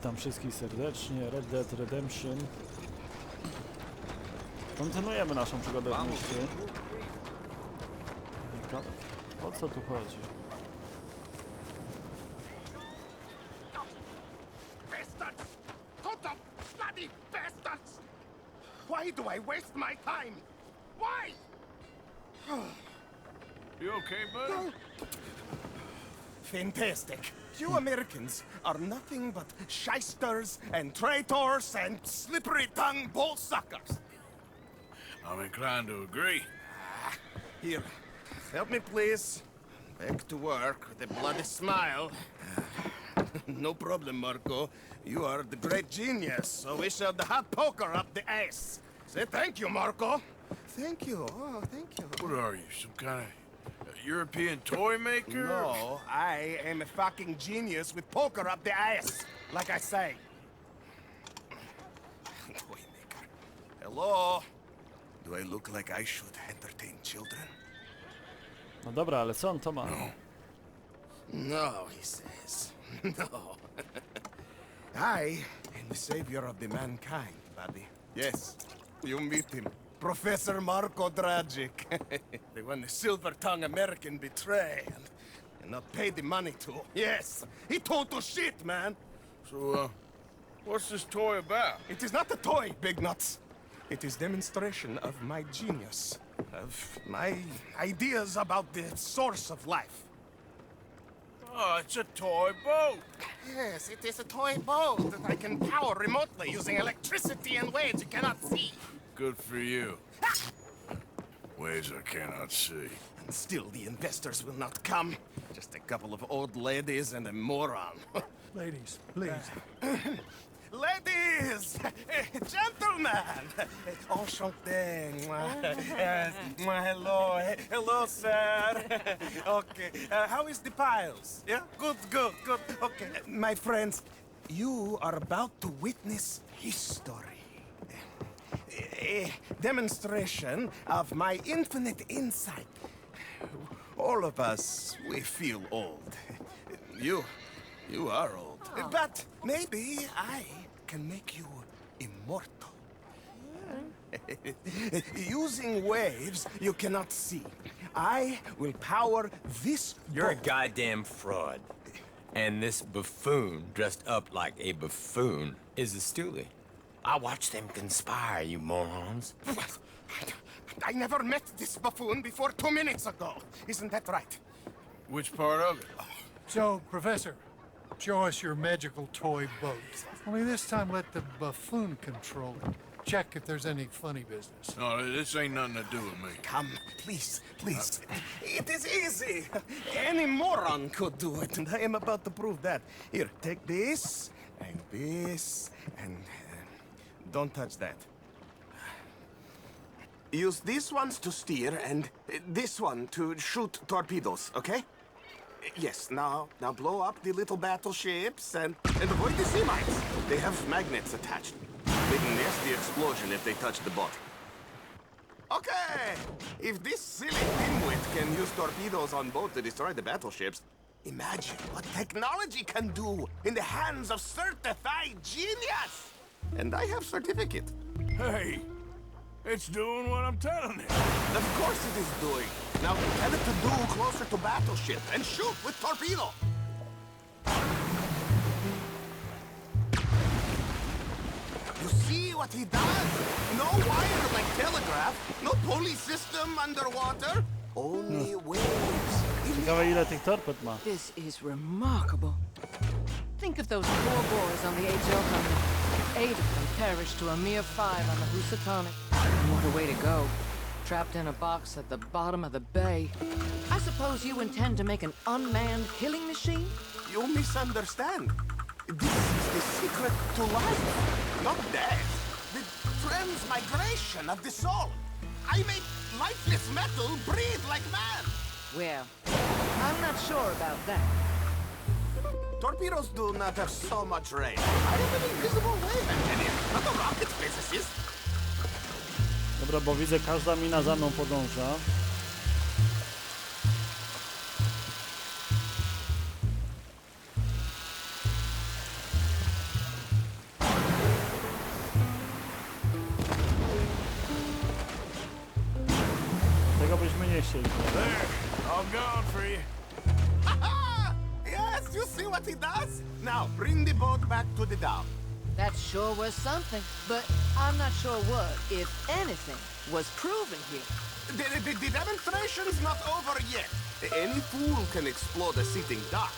Witam wszystkich serdecznie. Red Dead Redemption. Kontynuujemy naszą przygodę w mieście. O co tu chodzi? Bastards! Total bloody bastards! Why do I waste my time? Why? You okay, buddy? Fantastic. You Americans are nothing but shysters and traitors and slippery-tongued bullsuckers. I'm inclined to agree. Here, help me please. Back to work with a bloody smile. No problem, Marco. You are the great genius, so we shall the hot poker up the ass. Say thank you, Marco. Thank you. Oh, thank you. What are you, some kind of European toy maker? No, I am a fucking genius with poker up the ass, like I say. Toy maker. Hello? Do I look like I should entertain children? No dobra, ale co on to ma? No, he says. No. I am the savior of the mankind, buddy. Yes, you meet him. Professor Marco Dragic. The one the silver-tongued American betrayed and not paid the money to. Yes, he total shit, man. So, what's this toy about? It is not a toy, Big Nuts. It is demonstration of my genius, of my ideas about the source of life. Oh, it's a toy boat. Yes, it is a toy boat that I can power remotely using electricity and waves you cannot see. Good for you. Ways I cannot see. And still the investors will not come. Just a couple of old ladies and a moron. Ladies, please. Ladies! Gentlemen! Enchanté. Hello. Hello, sir. Okay. How is the piles? Yeah? Good. Okay. My friends, you are about to witness history. A demonstration of my infinite insight. All of us, we feel old. You are old. But maybe I can make you immortal. Using waves you cannot see, I will power this You're a boat. goddamn fraud. And this buffoon, dressed up like a buffoon, is a stoolie. I watched them conspire, you morons. I never met this buffoon before 2 minutes ago. Isn't that right? Which part of it? So, Professor, show us your magical toy boat. Only this time let the buffoon control it. Check if there's any funny business. No, this ain't nothing to do with me. Come, please. It is easy. Any moron could do it, and I am about to prove that. Here, take this, and don't touch that. Use these ones to steer, and this one to shoot torpedoes, okay? Yes, now blow up the little battleships, and avoid the sea mines. They have magnets attached. Big nasty explosion if they touch the boat. Okay, if this silly dimwit can use torpedoes on boat to destroy the battleships, imagine what technology can do in the hands of certified genius! And I have certificate. Hey, it's doing what I'm telling it. Of course it is doing. Now tell it to do closer to battleship and shoot with torpedo. You see what he does? No wire like telegraph, no pulley system underwater, only waves. Ciekawe ile tych torped ma. This is remarkable. Think of those poor boys on the H.O. 8 of them perished to a mere 5 on the Housatonic. What a way to go. Trapped in a box at the bottom of the bay. I suppose you intend to make an unmanned killing machine? You misunderstand. This is the secret to life, not death. The transmigration of the soul. I make lifeless metal breathe like man. Well, I'm not sure about that. Torpedoes do not have so much range. I am an invisible wave engineer, not a rocket physicist. Dobra, bo widzę, każda mina za mną podąża. podejście. There, all gone for you. Yes, you see what he does? Now, bring the boat back to the dock. That sure was something, but I'm not sure what, if anything, was proven here. The demonstration's not over yet. Any fool can explode a sitting duck.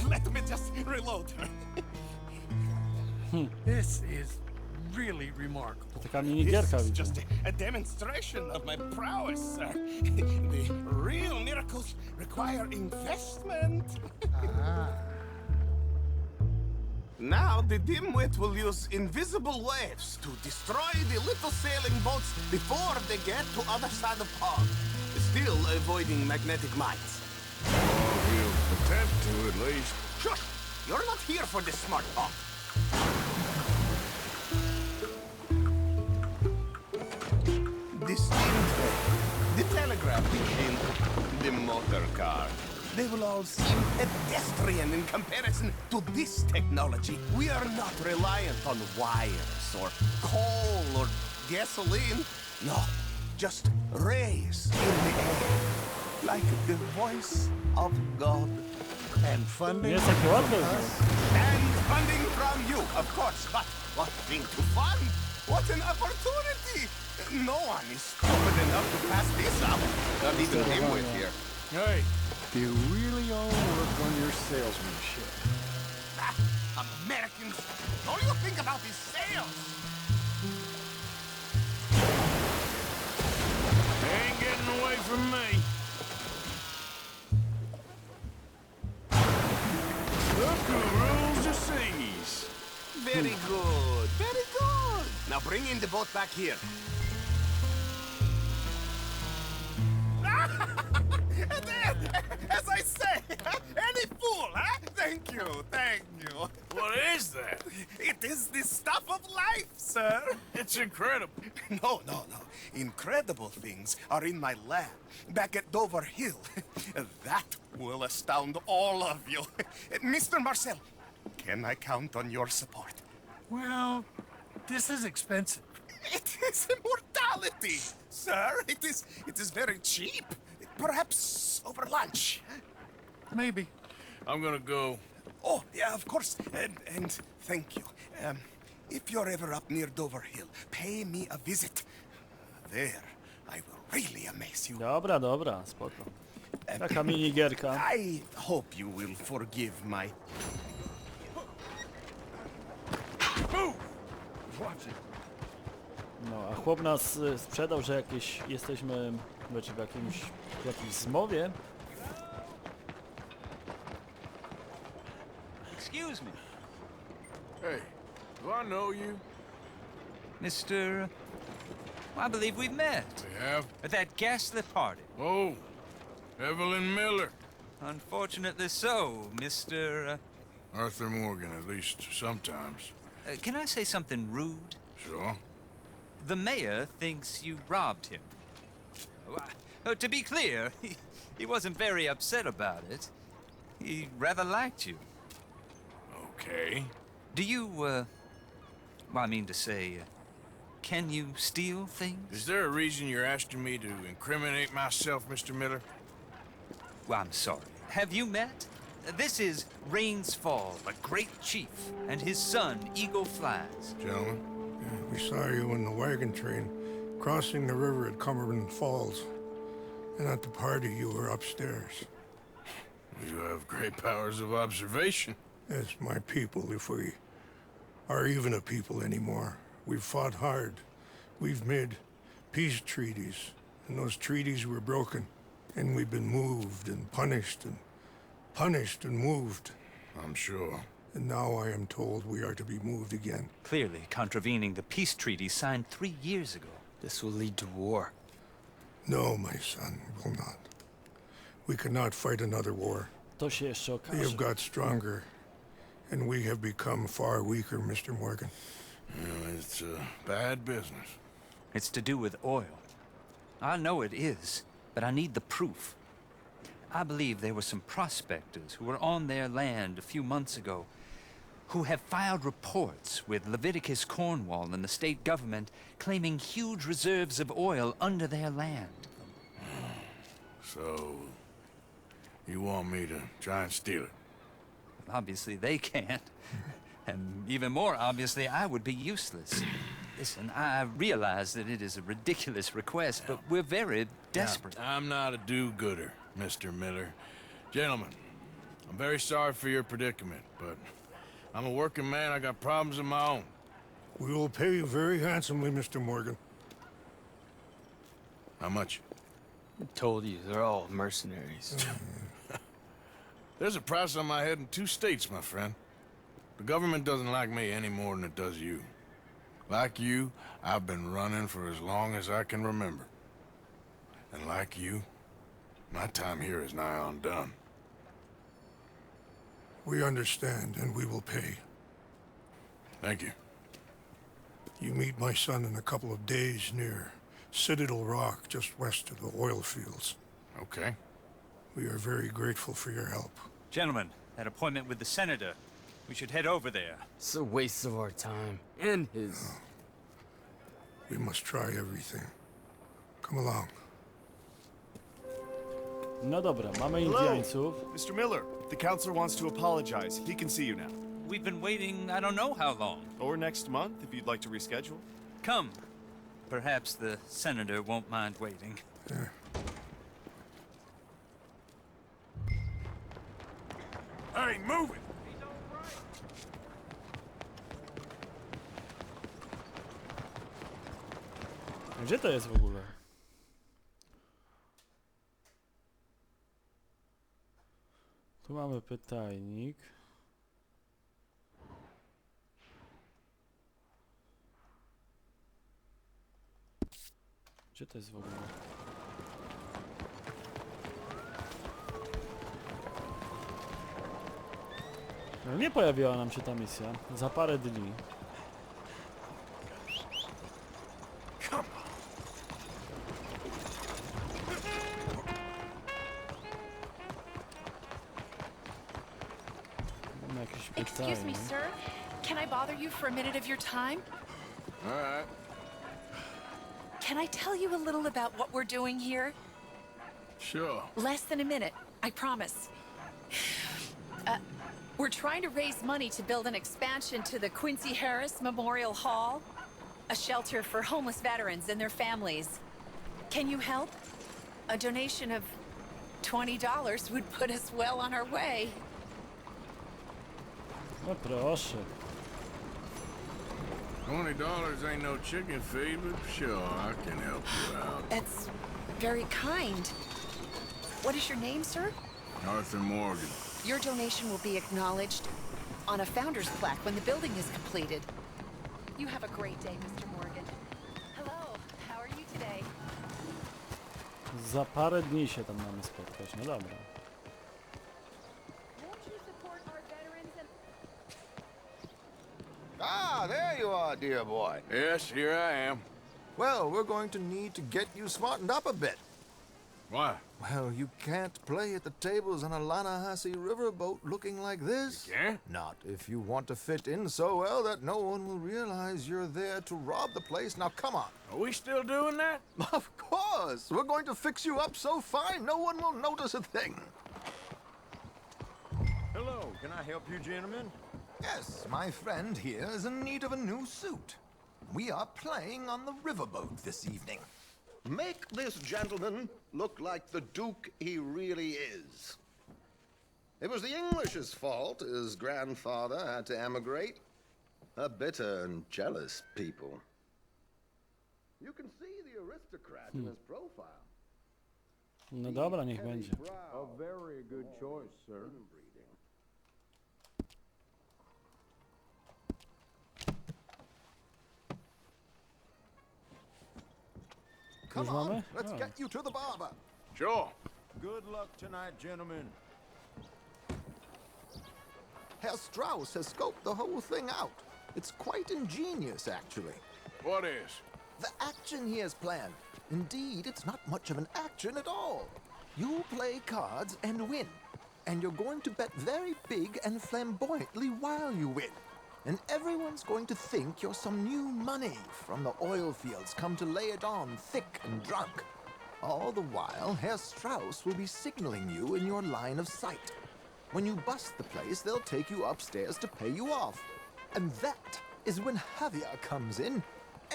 Let me just reload. This is really remarkable. Taka minigierka This is widzę. just a demonstration of my prowess, sir. The real miracles require investment. Now the dimwit will use invisible waves to destroy the little sailing boats before they get to other side of pond, still avoiding magnetic mines. We'll attempt to, at least. Shush! You're not here for this smart talk. The steam train, the telegraph machine, the motor car. They will all seem pedestrian in comparison to this technology. We are not reliant on wires or coal or gasoline. No, just rays in the air, like the voice of God. And funding? Jest takie łatwe. And funding from you, of course. But what thing to fund? What an opportunity! No one is stupid enough to pass this up. Not even Dimwit here. Hey, Do you really all work on your salesmanship? Ah, Americans, all you think about is sales. ain't getting away from me. Look who rules the seas. Very good, very good. Now bring in the boat back here. And then, as I say, any fool, huh? Thank you, thank you. What is that? It is the stuff of life, sir. It's incredible. No, no, no. Incredible things are in my lab, back at Dover Hill. That will astound all of you. Mr. Marcel, can I count on your support? Well, this is expensive. It is immortality, sir. It is very cheap. Perhaps over lunch. Maybe. I'm gonna go. Oh, yeah, of course. And thank you. If you're ever up near Dover Hill, pay me a visit. There, I will really amaze you. Dobra, dobra, spoko. Taka minigierka. I hope you will forgive my... No, a chłop nas sprzedał, że jakieś jesteśmy, znaczy w jakiejś zmowie. Excuse me, Hey, do I know you? Mr. I believe we've met We have. at that ghastly party. Oh, Evelyn Miller. Unfortunately so, Mr. Arthur Morgan, at least sometimes. Can I say something rude? Sure. The mayor thinks you robbed him. To be clear, he wasn't very upset about it. He rather liked you. Okay. Do you, well, I mean to say, can you steal things? Is there a reason you're asking me to incriminate myself, Mr. Miller? Well, I'm sorry. Have you met? This is Rains Fall, a great chief, and his son, Eagle Flies. Gentlemen? We saw you in the wagon train crossing the river at Cumberland Falls. And at the party, you were upstairs. You have great powers of observation. As my people, if we are even a people anymore. We've fought hard. We've made peace treaties. And those treaties were broken. And we've been moved and punished and moved. I'm sure. And now I am told we are to be moved again. Clearly contravening the peace treaty signed 3 years ago. This will lead to war. No, my son, will not. We cannot fight another war. To się jeszcze They okaże. have got stronger, and we have become far weaker, Mr. Morgan. It's bad business. It's to do with oil. I know it is, but I need the proof. I believe there were some prospectors who were on their land a few months ago. who have filed reports with Leviticus Cornwall and the state government claiming huge reserves of oil under their land. So, you want me to try and steal it? Obviously, they can't. And even more obviously, I would be useless. Listen, I realize that it is a ridiculous request, but we're very desperate. Now, I'm not a do-gooder, Mr. Miller. Gentlemen, I'm very sorry for your predicament, but I'm a working man. I got problems of my own. We will pay you very handsomely, Mr. Morgan. How much? I told you, they're all mercenaries. There's a price on my head in 2 states, my friend. The government doesn't like me any more than it does you. Like you, I've been running for as long as I can remember. And like you, my time here is nigh on done. We understand, and we will pay. Thank you. You meet my son in a couple of days near Citadel Rock, just west of the oil fields. Okay. We are very grateful for your help. Gentlemen, that appointment with the senator. We should head over there. It's a waste of our time. And his. We must try everything. Come along. No dobra, mamy Indiańców. Mr. Miller, the counselor wants to apologize. He can see you now. We've been waiting I don't know how long. Or next month, if you'd like to reschedule. Come. Perhaps the senator won't mind waiting. Hey, move it! Gdzie to jest w ogóle? Tu mamy pytajnik. Gdzie to jest w ogóle? No, nie pojawiła nam się ta misja. Za parę dni. Mamy jakieś Excuse me, pytanie. sir. Can I bother you for a minute of your time? All right. Can I tell you a little about what we're doing here? Sure. Less than a minute, I promise. We're trying to raise money to build an expansion to the Quincy Harris Memorial Hall, a shelter for homeless veterans and their families. Can you help? A donation of $20 would put us well on our way. No proszę. $20 ain't no chicken feed, but sure, I can help you out. That's very kind. What is your name, sir? Arthur Morgan. Your donation will be acknowledged on a founder's plaque when the building is completed. You have a great day, Mr. Morgan. Hello, how are you today? Za parę dni się tam mamy spotkać. No dobra. Won't you support our veterans and... Ah, there you are, dear boy. Yes, here I am. Well, we're going to need to get you smartened up a bit. Why? Well, you can't play at the tables on a Lanahassee riverboat looking like this. You can't? Not if you want to fit in so well that no one will realize you're there to rob the place. Now, come on. Are we still doing that? Of course. We're going to fix you up so fine no one will notice a thing. Hello, can I help you, gentlemen? Yes, my friend here is in need of a new suit. We are playing on the riverboat this evening. Make this gentleman look like the Duke he really is. It was the English's fault his grandfather had to emigrate. A bitter and jealous people. You can see the aristocrat in his profile. No dobra, niech będzie. A very good choice, sir. Come Już on, mamy? let's O. get you to the barber. Sure. Good luck tonight, gentlemen. Herr Strauss has scoped the whole thing out. It's quite ingenious, actually. What is? The action he has planned. Indeed, it's not much of an action at all. You play cards and win. and you're going to bet very big and flamboyantly while you win. And everyone's going to think you're some new money from the oil fields come to lay it on thick and drunk. All the while, Herr Strauss will be signaling you in your line of sight. When you bust the place, they'll take you upstairs to pay you off. And that is when Javier comes in,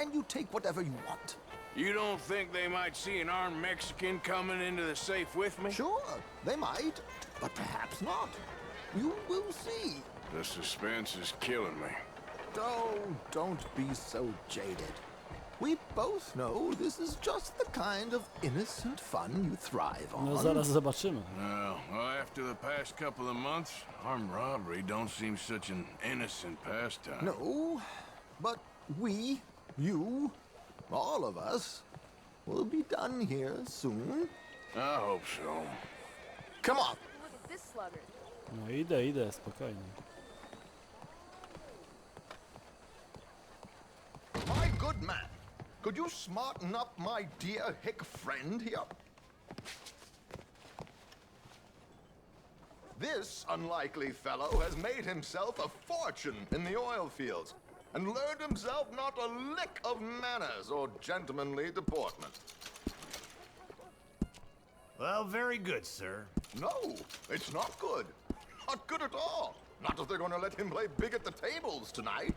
and you take whatever you want. You don't think they might see an armed Mexican coming into the safe with me? Sure, they might, but perhaps not. You will see. The suspense is killing me. Oh, don't be so jaded. We both know this is just the kind of innocent fun you thrive on. No zaraz zobaczymy. Well, after the past couple of months, armed robbery don't seem such an innocent pastime. No, but we, you, all of us, will be done here soon. I hope so. Come on. Look at this sluggard. No idę, spokojnie. My good man, could you smarten up my dear hick friend here? This unlikely fellow has made himself a fortune in the oil fields and learned himself not a lick of manners or gentlemanly deportment. Well, very good, sir. No, it's not good. Not good at all. Not if they're going to let him play big at the tables tonight.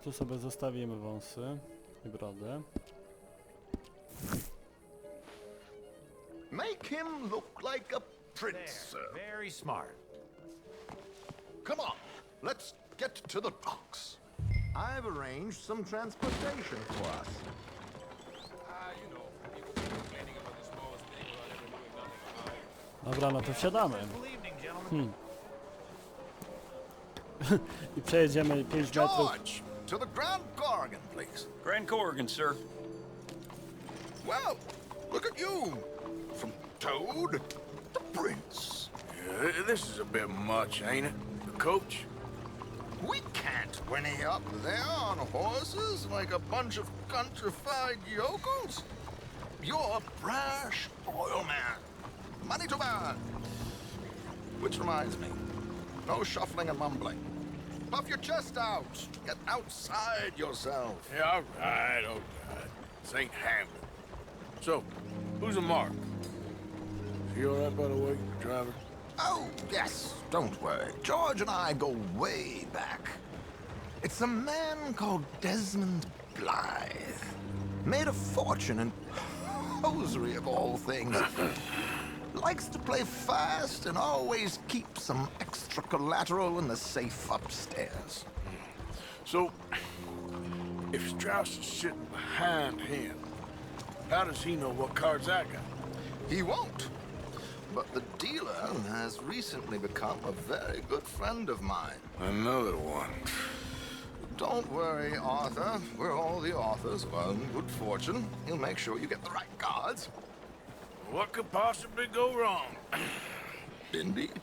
Tu sobie zostawimy wąsy i brodę. Make him look like a prince, sir. Very smart. Come on, let's get to the docks. I've arranged some transportation for us. Dobra, no to wsiadamy. I przejedziemy 5 metrów. George, to the Grand Corrigan, please. Grand Corrigan, sir. Well, look at you. From Toad to Prince. Yeah, this is a bit much, ain't it? The coach? We can't whinny up there on horses like a bunch of countrified yokels. You're a brash oil man. Money to burn. Which reminds me, no shuffling and mumbling. Puff your chest out. Get outside yourself. Yeah, all right. This ain't Hamlet. So, who's a mark? Is he all right, by the way, driver? Oh, yes, don't worry. George and I go way back. It's a man called Desmond Blythe. Made a fortune in hosiery of all things. Likes to play fast and always keep some extra collateral in the safe upstairs. So, if Strauss is sitting behind him, how does he know what cards I got? He won't. But the dealer has recently become a very good friend of mine. Another one. Don't worry, Arthur. We're all the authors of our good fortune. He'll make sure you get the right cards. What could possibly go wrong? Indeed.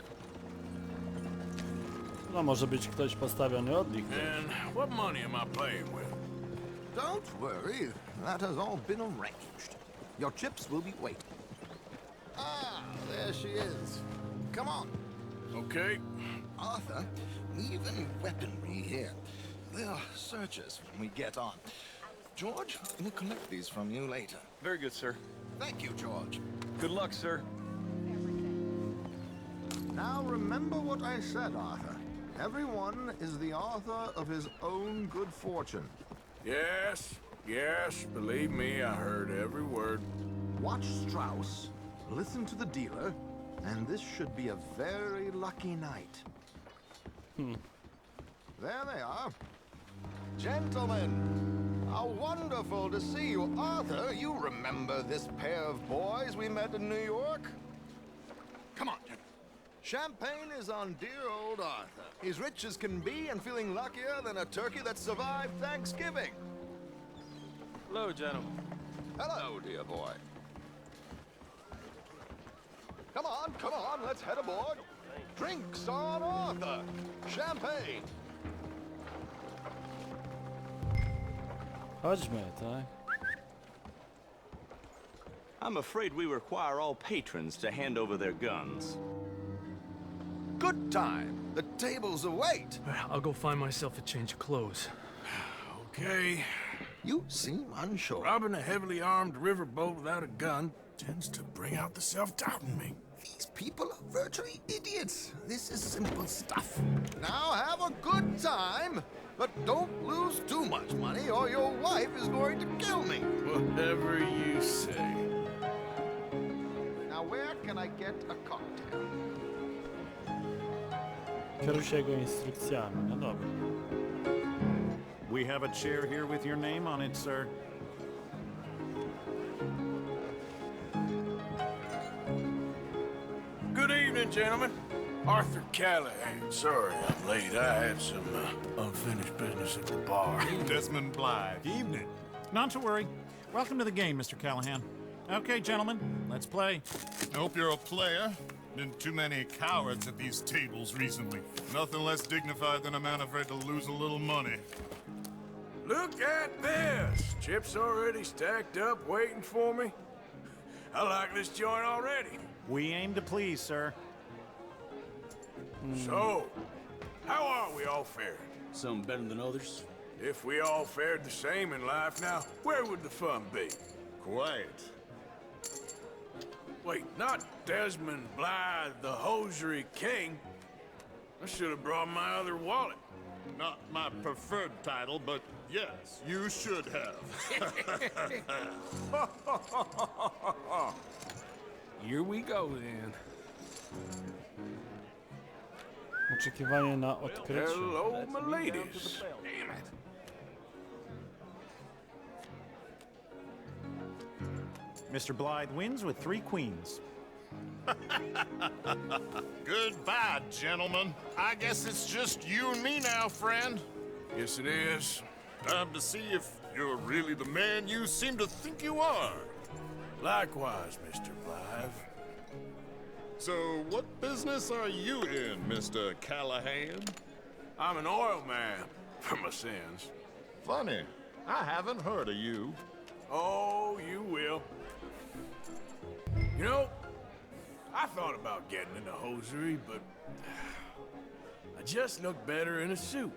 No może być ktoś postawiony od nich. And what money am I playing with? Don't worry. That has all been arranged. Your chips will be waiting. Ah, there she is. Come on. Okay. Arthur, even weaponry here. They'll search us when we get on. George, we'll collect these from you later. Very good, sir. Thank you, George. Good luck, sir. Now remember what I said, Arthur. Everyone is the author of his own good fortune. Yes, believe me, I heard every word. Watch Strauss, listen to the dealer, and this should be a very lucky night. There they are. Gentlemen, how wonderful to see you. Arthur, you remember this pair of boys we met in New York? Come on, gentlemen. Champagne is on dear old Arthur. He's rich as can be and feeling luckier than a turkey that survived Thanksgiving. Hello, gentlemen. Hello, dear boy. Come on, let's head aboard. Drinks on Arthur. Champagne. Chodźmy, tak? I'm afraid we require all patrons to hand over their guns. Good time. The tables await. I'll go find myself a change of clothes. Okay. You seem unsure. Robbing a heavily armed riverboat without a gun tends to bring out the self-doubt in me. These people are virtually idiots. This is simple stuff. Now have a good time, but don't lose too much money or your wife is going to kill me. Whatever you say. Now where can I get a cocktail? Kieruj się jego instrukcjami. No dobra. We have a chair here with your name on it, sir. Good evening, gentlemen. Arthur Callahan. Sorry I'm late. I had some unfinished business at the bar. Desmond Blythe. Evening. Not to worry. Welcome to the game, Mr. Callahan. Okay, gentlemen, let's play. I hope you're a player. Been too many cowards at these tables recently. Nothing less dignified than a man afraid to lose a little money. Look at this! Chips already stacked up, waiting for me. I like this joint already. We aim to please, sir. So, how are we all faring? Some better than others. If we all fared the same in life now, where would the fun be? Quiet. Wait, not Desmond Blythe, the hosiery king. I should have brought my other wallet. Not my preferred title, but yes, you should have. Here we go then. Oczekiwanie na odkrycie. Hello, my ladies. Damn it. Mr. Blythe wins with 3 queens. Goodbye, gentlemen. I guess it's just you and me now, friend. Yes, it is. Time to see if you're really the man you seem to think you are. Likewise, Mr. Blythe. So, what business are you in, Mr. Callahan? I'm an oil man, for my sins. Funny, I haven't heard of you. Oh, you will. You know, I thought about getting into hosiery, but I just look better in a suit.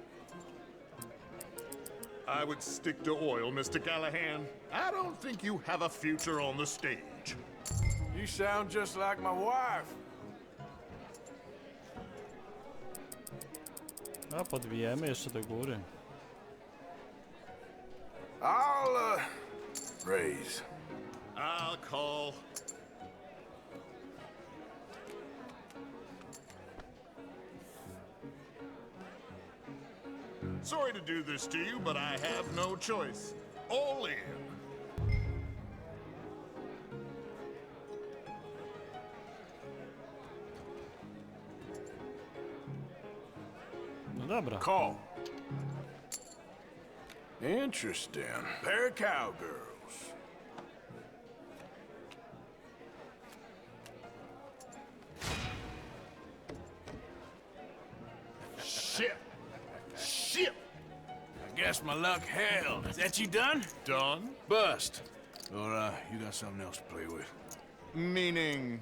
I would stick to oil, Mr. Callahan. I don't think you have a future on the stage. You sound just like my wife. A podbijemy jeszcze do góry. I'll, raise. I'll call. Sorry to do this to you, but I have no choice. All in. No dobra. Call. Interesting. Pair of cowgirls. Shit. Shit. I guess my luck held. Is that you done? Done? Bust. Or, you got something else to play with? Meaning?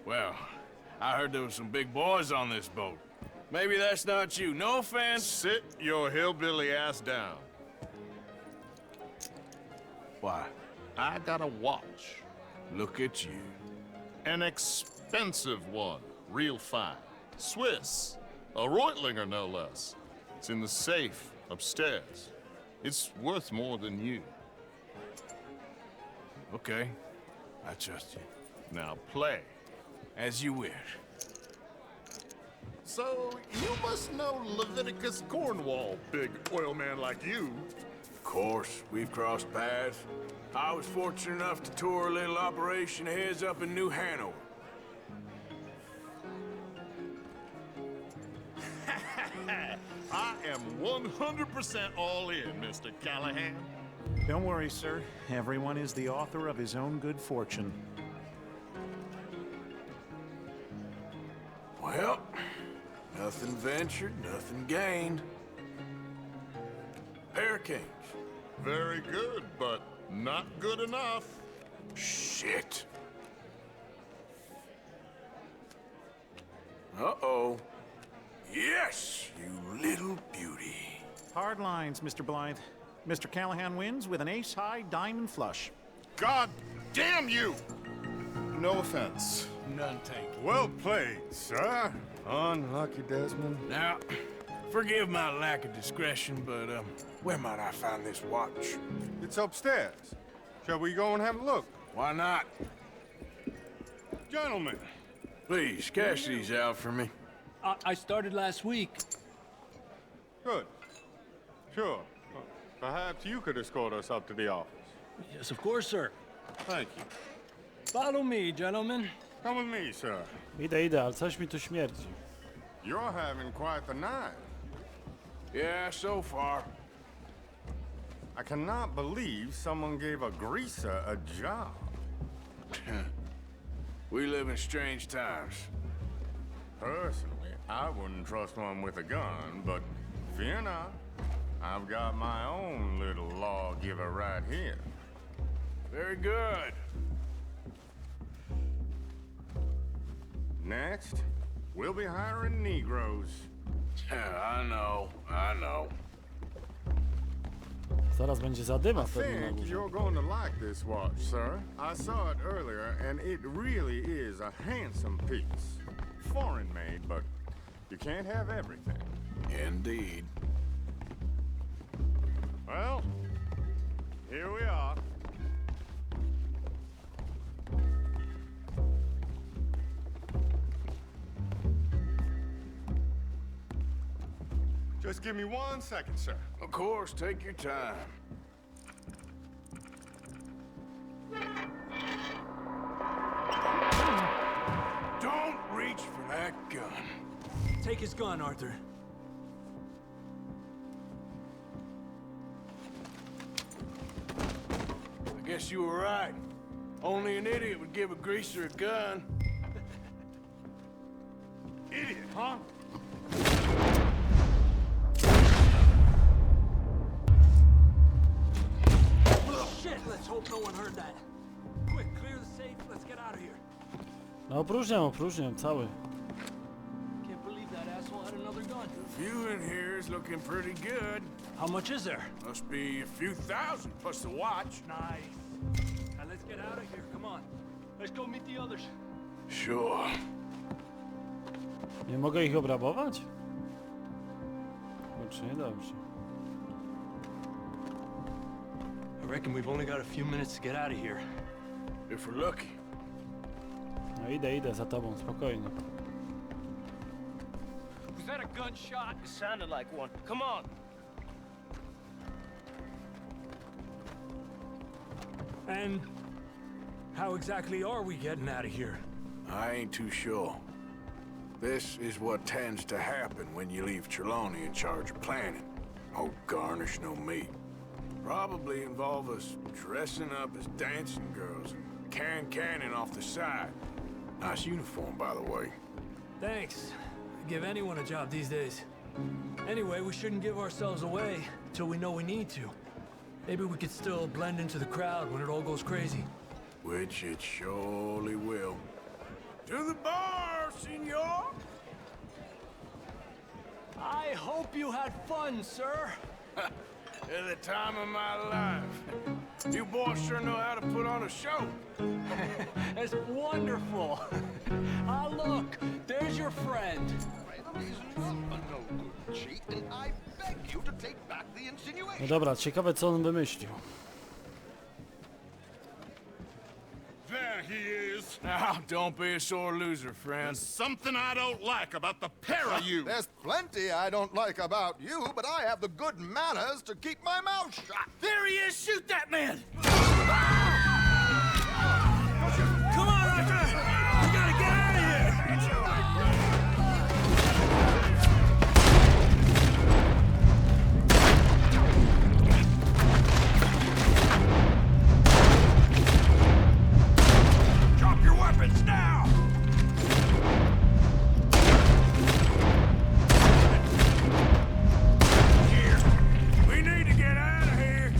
Well, I heard there was some big boys on this boat. Maybe that's not you. No offense. Sit your hillbilly ass down. Why? I got a watch. Look at you. An expensive one. Real fine. Swiss. A Reutlinger, no less. It's in the safe upstairs. It's worth more than you. Okay. I trust you. Now play. As you wish. So, you must know Leviticus Cornwall, big oil man like you. Of course, we've crossed paths. I was fortunate enough to tour a little operation of his up in New Hanover. I am 100% all in, Mr. Callahan. Don't worry, sir. Everyone is the author of his own good fortune. Well, nothing ventured, nothing gained. Pair of kings. Very good, but Not good enough. Shit. Uh-oh. Yes, you little beauty. Hard lines, Mr. Blythe. Mr. Callahan wins with an ace-high diamond flush. God damn you! No offense. None taken. Well played, sir. Unlucky, Desmond. Now, forgive my lack of discretion, but, where might I find this watch? It's upstairs. Shall we go and have a look? Why not? Gentlemen. Please, cash these out for me. I started last week. Good. Sure. Perhaps you could escort us up to the office. Yes, of course, sir. Thank you. Follow me, gentlemen. Come with me, sir. Idę, ale coś mi tu śmierdzi. You're having quite the night. Yeah, so far. I cannot believe someone gave a greaser a job. We live in strange times. Personally, I wouldn't trust one with a gun, but fear not. I've got my own little lawgiver right here. Very good. Next, we'll be hiring Negroes. I know. Zaraz będzie zadyma I pewnie na think górze. you're going to like this watch, sir. I saw it earlier, and it really is a handsome piece. Foreign made, but you can't have everything. Indeed. Well, here we are. Just give me 1 second, sir. Of course, take your time. Don't reach for that gun. Take his gun, Arthur. I guess you were right. Only an idiot would give a greaser a gun. Idiot, huh? Shit, let's hope no one heard that. Quick, clear the safe. Let's get out of here. No opróżniam, cały. Can't believe that asshole had another gun. The view in here is looking pretty good. How much is there? Must be a few thousand plus the watch. Nice. Now let's get out of here. Come on. Let's go meet the others. Sure. Nie mogę ich obrabować? Czy nie dobrze? I reckon we've only got a few minutes to get out of here. If we're lucky. No idę za tobą, spokojnie. Was that a gunshot? It sounded like one. Come on. And how exactly are we getting out of here? I ain't too sure. This is what tends to happen when you leave Trelawney in charge of planning. Oh, garnish no meat. Probably involve us dressing up as dancing girls and carrying cannon off the side. Nice uniform, by the way. Thanks. Give anyone a job these days. Anyway, we shouldn't give ourselves away till we know we need to. Maybe we could still blend into the crowd when it all goes crazy. Which it surely will. To the bar, senor! I hope you had fun, sir. At the time of my life. You boys sure know how to put on a show. That's wonderful. Ah, look, there's your friend. No dobra, ciekawe co on wymyślił. There he is. Now, don't be a sore loser, friend. There's something I don't like about the pair of you. There's plenty I don't like about you, but I have the good manners to keep my mouth shut. There he is! Shoot that man! Come on, Arthur! We gotta get out of here! Drop your weapons now! Here. We need to get out of here.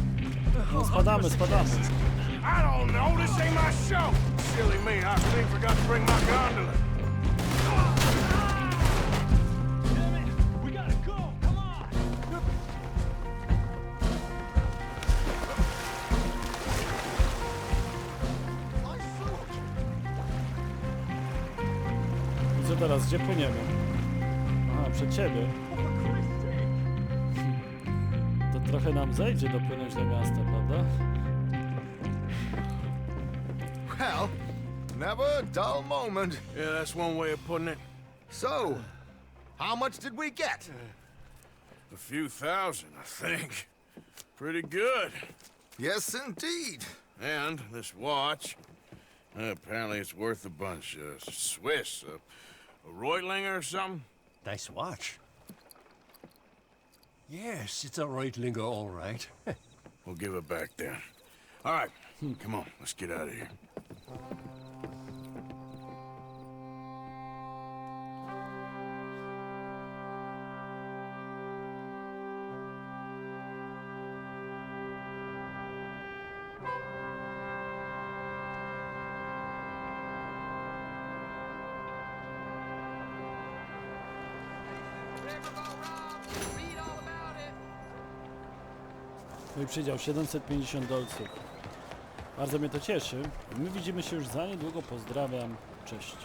No spadamy Spadamy, spadamy. I don't know. This ain't my show. Silly me. I clean forgot to bring my gondola. We gotta go! Come on! I co teraz? Gdzie płyniemy? Aha, przed ciebie. To trochę nam zejdzie dopłynąć do miasta, prawda? Well, never a dull moment. Yeah, that's one way of putting it. So, how much did we get? A few thousand, I think. Pretty good. Yes, indeed. And this watch, apparently it's worth a bunch. Swiss, a Reutlinger or something? Nice watch. Yes, it's a Reutlinger, all right. We'll give it back then. All right, come on, let's get out of here. No i przydział 750 dolców. Bardzo mnie to cieszy. My widzimy się już za niedługo. Pozdrawiam. Cześć.